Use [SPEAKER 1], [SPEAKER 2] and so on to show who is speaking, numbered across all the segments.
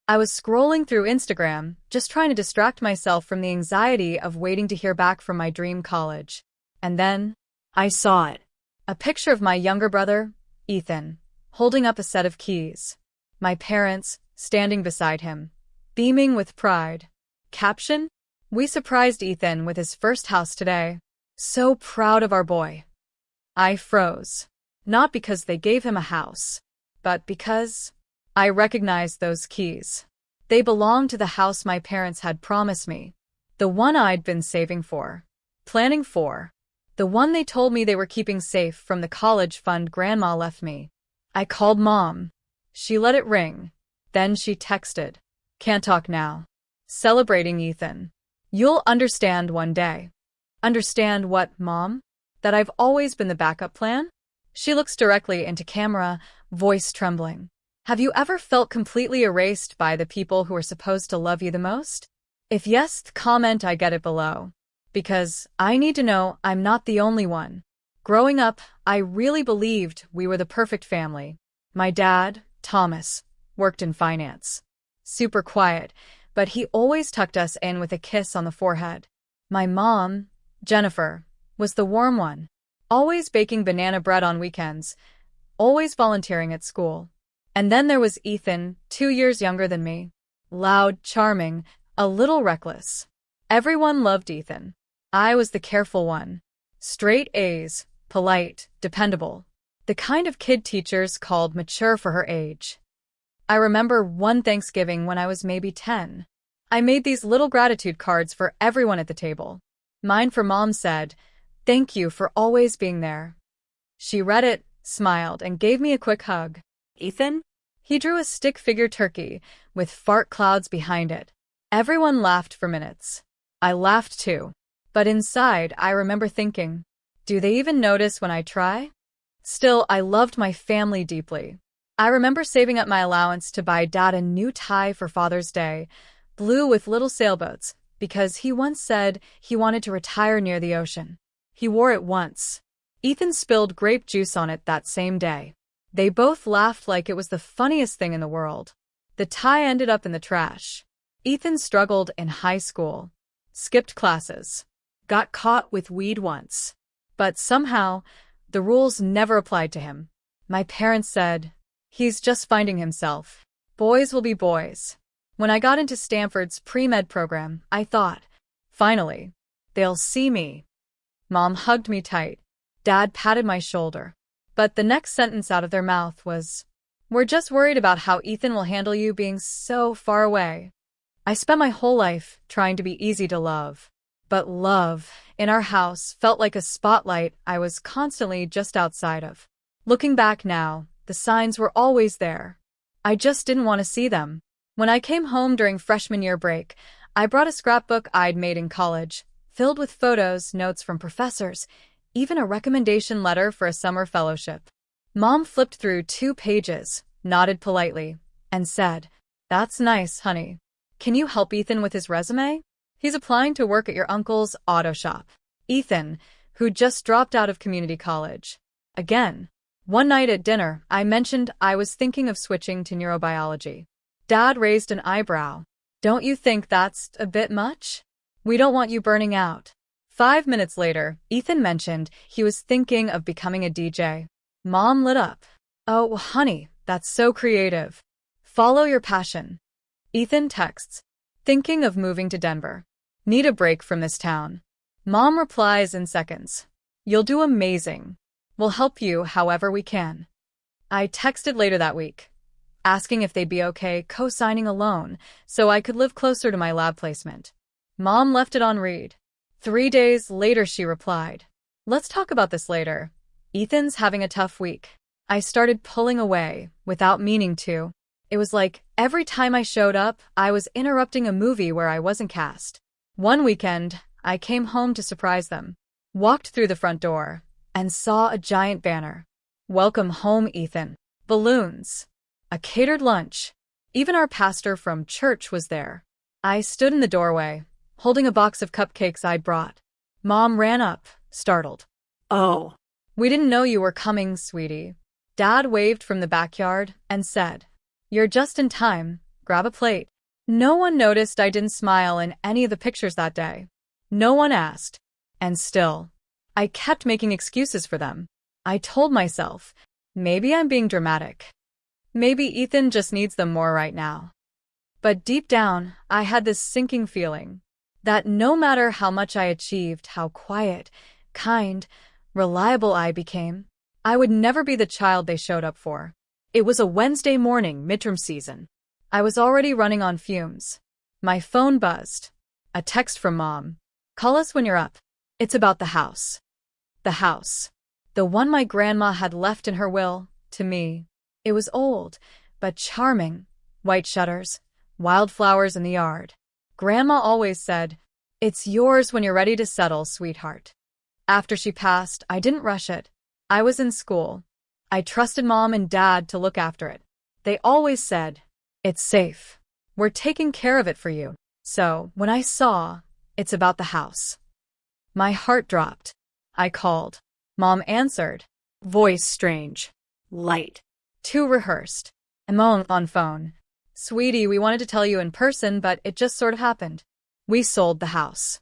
[SPEAKER 1] I was scrolling through Instagram, just trying to distract myself from the anxiety of waiting to hear back from my dream college. And then, I saw it. A picture of my younger brother, Ethan, holding up a set of keys. My parents, standing beside him, beaming with pride. Caption: "We surprised Ethan with his first house today. So proud of our boy." I froze. Not because they gave him a house, but because I recognized those keys. They belonged to the house my parents had promised me. The one I'd been saving for, planning for. The one they told me they were keeping safe from the college fund Grandma left me. I called Mom. She let it ring. Then she texted, "Can't talk now. Celebrating Ethan. You'll understand one day." Understand what, Mom? That I've always been the backup plan? She looks directly into camera, voice trembling. Have you ever felt completely erased by the people who are supposed to love you the most? If yes, comment I get it below. Because I need to know I'm not the only one. Growing up, I really believed we were the perfect family. My dad, Thomas, worked in finance. Super quiet, but he always tucked us in with a kiss on the forehead. My mom, Jennifer, was the warm one. Always baking banana bread on weekends. Always volunteering at school. And then there was Ethan, 2 years younger than me. Loud, charming, a little reckless. Everyone loved Ethan. I was the careful one. Straight A's, polite, dependable. The kind of kid teachers called mature for her age. I remember one Thanksgiving when I was maybe 10. I made these little gratitude cards for everyone at the table. Mine for Mom said, "Thank you for always being there." She read it, smiled, and gave me a quick hug. Ethan? He drew a stick figure turkey with fart clouds behind it. Everyone laughed for minutes. I laughed too. But inside, I remember thinking, do they even notice when I try? Still, I loved my family deeply. I remember saving up my allowance to buy Dad a new tie for Father's Day, blue with little sailboats, because he once said he wanted to retire near the ocean. He wore it once. Ethan spilled grape juice on it that same day. They both laughed like it was the funniest thing in the world. The tie ended up in the trash. Ethan struggled in high school. Skipped classes. Got caught with weed once. But somehow, the rules never applied to him. My parents said, "He's just finding himself. Boys will be boys." When I got into Stanford's pre-med program, I thought, finally, they'll see me. Mom hugged me tight. Dad patted my shoulder. But the next sentence out of their mouth was, "We're just worried about how Ethan will handle you being so far away." I spent my whole life trying to be easy to love. But love, in our house, felt like a spotlight I was constantly just outside of. Looking back now, the signs were always there. I just didn't want to see them. When I came home during freshman year break, I brought a scrapbook I'd made in college, filled with photos, notes from professors, even a recommendation letter for a summer fellowship. Mom flipped through 2 pages, nodded politely, and said, "That's nice, honey. Can you help Ethan with his resume? He's applying to work at your uncle's auto shop." Ethan, who just dropped out of community college. Again. One night at dinner, I mentioned I was thinking of switching to neurobiology. Dad raised an eyebrow. "Don't you think that's a bit much? We don't want you burning out." 5 minutes later, Ethan mentioned he was thinking of becoming a DJ. Mom lit up. "Oh, honey, that's so creative. Follow your passion." Ethan texts, "Thinking of moving to Denver. Need a break from this town." Mom replies in seconds, "You'll do amazing. We'll help you however we can." I texted later that week, asking if they'd be okay co-signing a loan so I could live closer to my lab placement. Mom left it on read. 3 days later she replied, "Let's talk about this later. Ethan's having a tough week." I started pulling away, without meaning to. It was like every time I showed up, I was interrupting a movie where I wasn't cast. One weekend, I came home to surprise them. Walked through the front door, and saw a giant banner. "Welcome home, Ethan." Balloons. A catered lunch. Even our pastor from church was there. I stood in the doorway, holding a box of cupcakes I'd brought. Mom ran up, startled. "Oh, we didn't know you were coming, sweetie." Dad waved from the backyard and said, "You're just in time. grab a plate. No one noticed I didn't smile in any of the pictures that day. No one asked. And still, I kept making excuses for them. I told myself, maybe I'm being dramatic. Maybe Ethan just needs them more right now. But deep down, I had this sinking feeling that no matter how much I achieved, how quiet, kind, reliable I became, I would never be the child they showed up for. It was a Wednesday morning, midterm season. I was already running on fumes. My phone buzzed. A text from Mom. Call us when you're up. It's about the house. The house. The one my grandma had left in her will, to me. It was old, but charming. White shutters, wildflowers in the yard. Grandma always said, "It's yours when you're ready to settle, sweetheart." After she passed, I didn't rush it. I was in school. I trusted Mom and Dad to look after it. They always said, "It's safe. We're taking care of it for you." So, when I saw, "It's about the house," my heart dropped. I called. Mom answered. Voice strange. Light. Too rehearsed. Mom on phone. "Sweetie, we wanted to tell you in person, but it just sort of happened. We sold the house."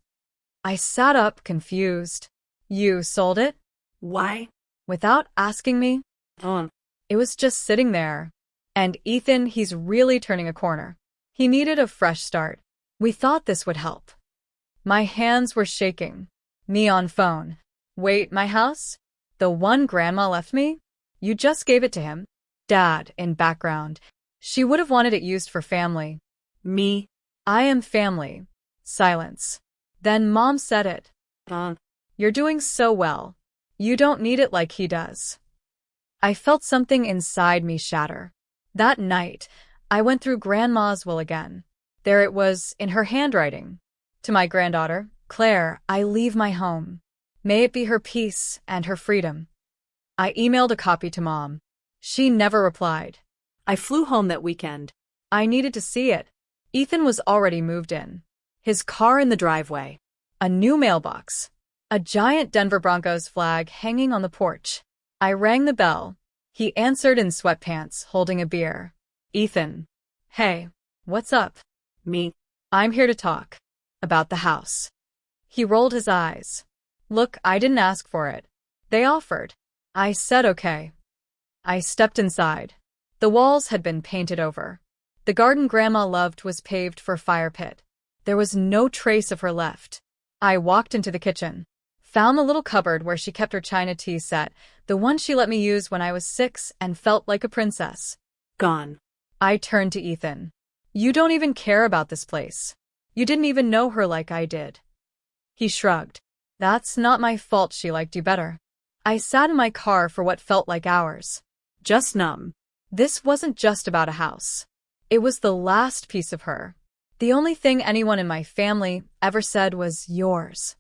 [SPEAKER 1] I sat up, confused. "You sold it? Why?" Without asking me. It was just sitting there. And Ethan, he's really turning a corner. He needed a fresh start. We thought this would help. My hands were shaking. Me on phone. "Wait, my house? The one Grandma left me? You just gave it to him?" Dad, in background. "She would have wanted it used for family." Me. "I am family." Silence. Then Mom said it. "You're doing so well. You don't need it like he does." I felt something inside me shatter. That night, I went through Grandma's will again. There it was, in her handwriting. To my granddaughter, Claire, I leave my home. May it be her peace and her freedom. I emailed a copy to Mom. She never replied. I flew home that weekend. I needed to see it. Ethan was already moved in. His car in the driveway. A new mailbox. A giant Denver Broncos flag hanging on the porch. I rang the bell. He answered in sweatpants, holding a beer. "Ethan." "Hey, what's up?" "Me. I'm here to talk. About the house." He rolled his eyes. "Look, I didn't ask for it. They offered." I said okay. I stepped inside. The walls had been painted over. The garden Grandma loved was paved for fire pit. There was no trace of her left. I walked into the kitchen. Found the little cupboard where she kept her china tea set, the one she let me use when I was 6 and felt like a princess. Gone. I turned to Ethan. "You don't even care about this place. You didn't even know her like I did." He shrugged. "That's not my fault she liked you better." I sat in my car for what felt like hours. Just numb. This wasn't just about a house. It was the last piece of her. The only thing anyone in my family ever said was yours.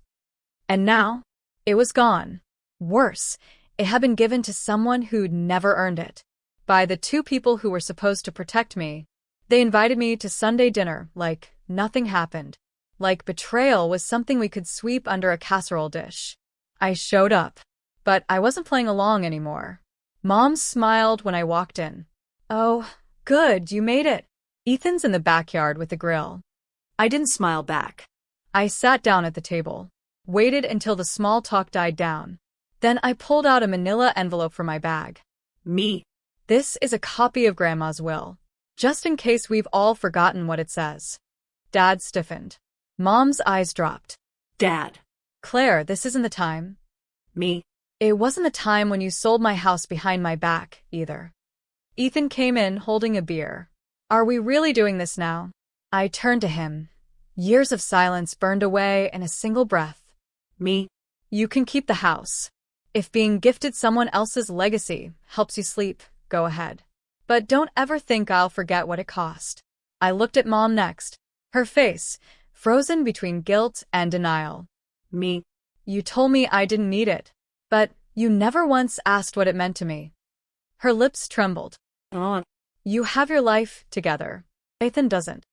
[SPEAKER 1] And now, it was gone. Worse, it had been given to someone who'd never earned it. By the two people who were supposed to protect me. They invited me to Sunday dinner, like nothing happened. Like betrayal was something we could sweep under a casserole dish. I showed up. But I wasn't playing along anymore. Mom smiled when I walked in. "Oh, good, you made it." Ethan's in the backyard with the grill. I didn't smile back. I sat down at the table. Waited until the small talk died down. Then I pulled out a manila envelope from my bag. "Me. This is a copy of Grandma's will. Just in case we've all forgotten what it says." Dad stiffened. Mom's eyes dropped. "Dad." "Claire, this isn't the time." "Me. It wasn't the time when you sold my house behind my back, either." Ethan came in holding a beer. "Are we really doing this now?" I turned to him. Years of silence burned away in a single breath. "Me. You can keep the house. If being gifted someone else's legacy helps you sleep, go ahead. But don't ever think I'll forget what it cost." I looked at Mom next. Her face, frozen between guilt and denial. "Me. You told me I didn't need it. But you never once asked what it meant to me." Her lips trembled. "You have your life together. Ethan doesn't."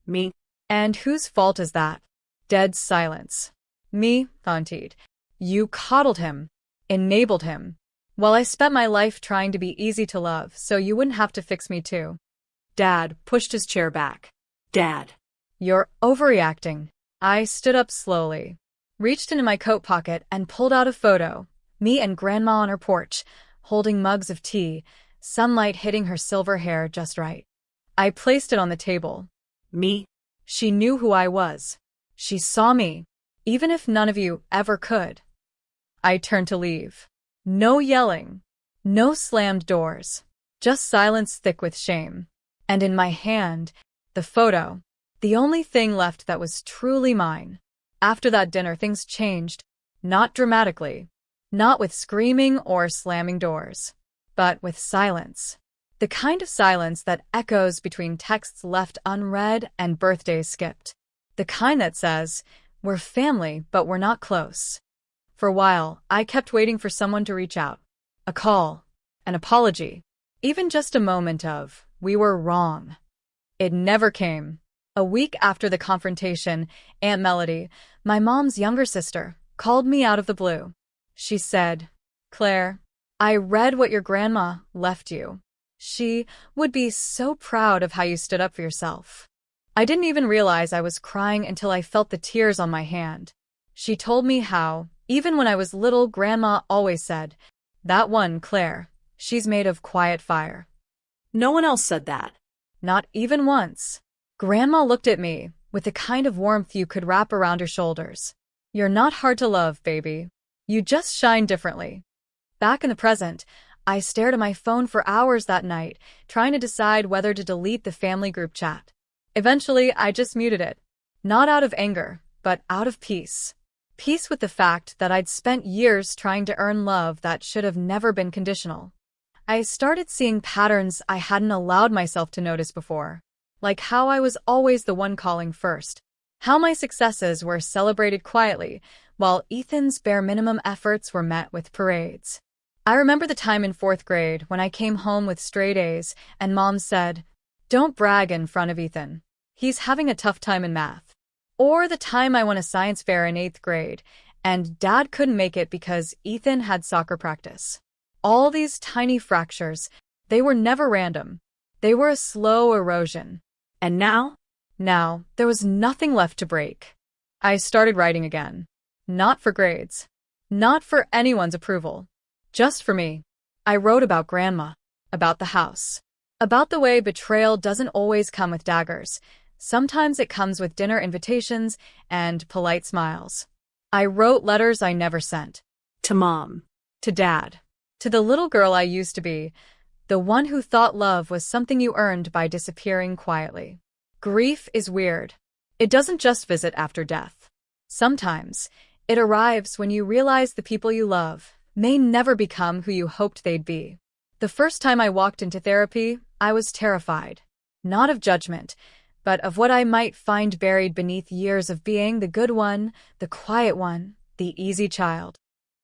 [SPEAKER 1] "Me. And whose fault is that?" Dead silence. "Me, Auntie. You coddled him, enabled him, while I spent my life trying to be easy to love so you wouldn't have to fix me too." Dad pushed his chair back.
[SPEAKER 2] Dad.
[SPEAKER 1] You're overreacting. I stood up slowly, reached into my coat pocket and pulled out a photo. Me and Grandma on her porch, holding mugs of tea, sunlight hitting her silver hair just right. I placed it on the table.
[SPEAKER 2] Me?
[SPEAKER 1] She knew who I was. She saw me, even if none of you ever could. I turned to leave. No yelling. No slammed doors. Just silence thick with shame. And in my hand, the photo. The only thing left that was truly mine. After that dinner, things changed. Not dramatically. Not with screaming or slamming doors. But with silence. The kind of silence that echoes between texts left unread and birthdays skipped. The kind that says, we're family, but we're not close. For a while, I kept waiting for someone to reach out. A call. An apology. Even just a moment of, we were wrong. It never came. A week after the confrontation, Aunt Melody, my mom's younger sister, called me out of the blue. She said, Claire, I read what your grandma left you. She would be so proud of how you stood up for yourself. I didn't even realize I was crying until I felt the tears on my hand. She told me how, even when I was little, Grandma always said, that one, Claire, she's made of quiet fire.
[SPEAKER 2] No one else said that.
[SPEAKER 1] Not even once. Grandma looked at me with the kind of warmth you could wrap around her shoulders. You're not hard to love, baby. You just shine differently. Back in the present, I stared at my phone for hours that night, trying to decide whether to delete the family group chat. Eventually, I just muted it. Not out of anger, but out of peace. Peace with the fact that I'd spent years trying to earn love that should have never been conditional. I started seeing patterns I hadn't allowed myself to notice before. Like how I was always the one calling first. How my successes were celebrated quietly, while Ethan's bare minimum efforts were met with parades. I remember the time in 4th grade when I came home with straight A's and Mom said, don't brag in front of Ethan. He's having a tough time in math. Or the time I won a science fair in 8th grade and Dad couldn't make it because Ethan had soccer practice. All these tiny fractures, they were never random. They were a slow erosion.
[SPEAKER 2] And now?
[SPEAKER 1] Now, there was nothing left to break. I started writing again. Not for grades. Not for anyone's approval. Just for me. I wrote about Grandma. About the house. About the way betrayal doesn't always come with daggers. Sometimes it comes with dinner invitations and polite smiles. I wrote letters I never sent.
[SPEAKER 2] To Mom.
[SPEAKER 1] To Dad. To the little girl I used to be. The one who thought love was something you earned by disappearing quietly. Grief is weird. It doesn't just visit after death. Sometimes, it arrives when you realize the people you love may never become who you hoped they'd be. The first time I walked into therapy, I was terrified. Not of judgment, but of what I might find buried beneath years of being the good one, the quiet one, the easy child.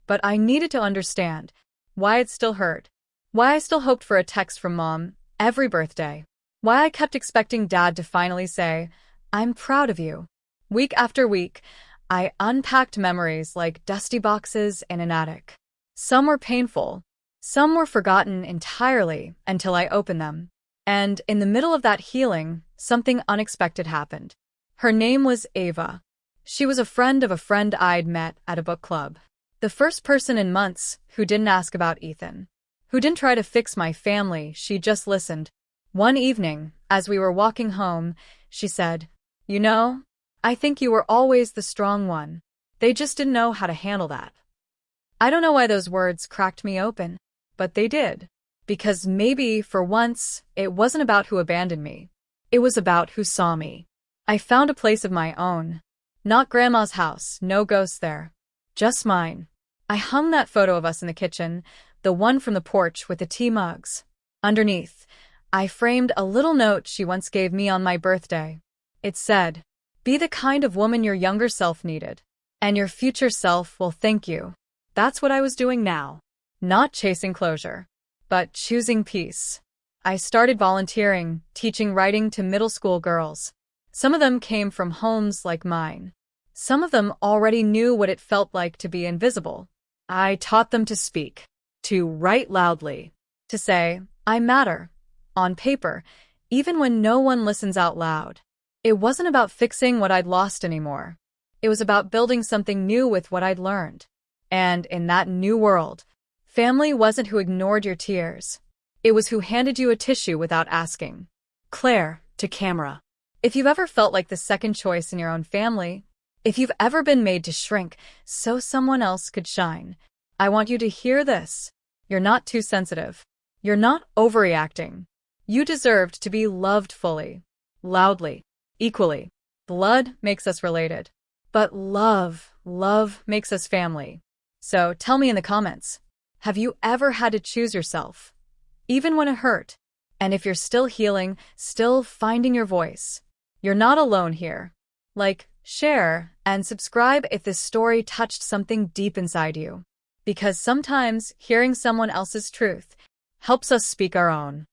[SPEAKER 1] But I needed to understand why it still hurt. Why I still hoped for a text from Mom every birthday. Why I kept expecting Dad to finally say, I'm proud of you. Week after week, I unpacked memories like dusty boxes in an attic. Some were painful. Some were forgotten entirely until I opened them. And in the middle of that healing, something unexpected happened. Her name was Ava. She was a friend of a friend I'd met at a book club. The first person in months who didn't ask about Ethan. Who didn't try to fix my family, she just listened. One evening, as we were walking home, she said, you know, I think you were always the strong one. They just didn't know how to handle that. I don't know why those words cracked me open, but they did. Because maybe, for once, it wasn't about who abandoned me. It was about who saw me. I found a place of my own. Not Grandma's house, no ghosts there. Just mine. I hung that photo of us in the kitchen, the one from the porch with the tea mugs. Underneath, I framed a little note she once gave me on my birthday. It said, be the kind of woman your younger self needed, and your future self will thank you. That's what I was doing now. Not chasing closure, but choosing peace. I started volunteering, teaching writing to middle school girls. Some of them came from homes like mine. Some of them already knew what it felt like to be invisible. I taught them to speak, to write loudly, to say, I matter, on paper, even when no one listens out loud. It wasn't about fixing what I'd lost anymore. It was about building something new with what I'd learned. And in that new world, family wasn't who ignored your tears. It was who handed you a tissue without asking.
[SPEAKER 2] Claire, to camera.
[SPEAKER 1] If you've ever felt like the second choice in your own family, if you've ever been made to shrink so someone else could shine, I want you to hear this. You're not too sensitive. You're not overreacting. You deserved to be loved fully, loudly, equally. Blood makes us related. But love makes us family. So tell me in the comments, have you ever had to choose yourself? Even when it hurt? And if you're still healing, still finding your voice, you're not alone here. Like, share, and subscribe if this story touched something deep inside you. Because sometimes hearing someone else's truth helps us speak our own.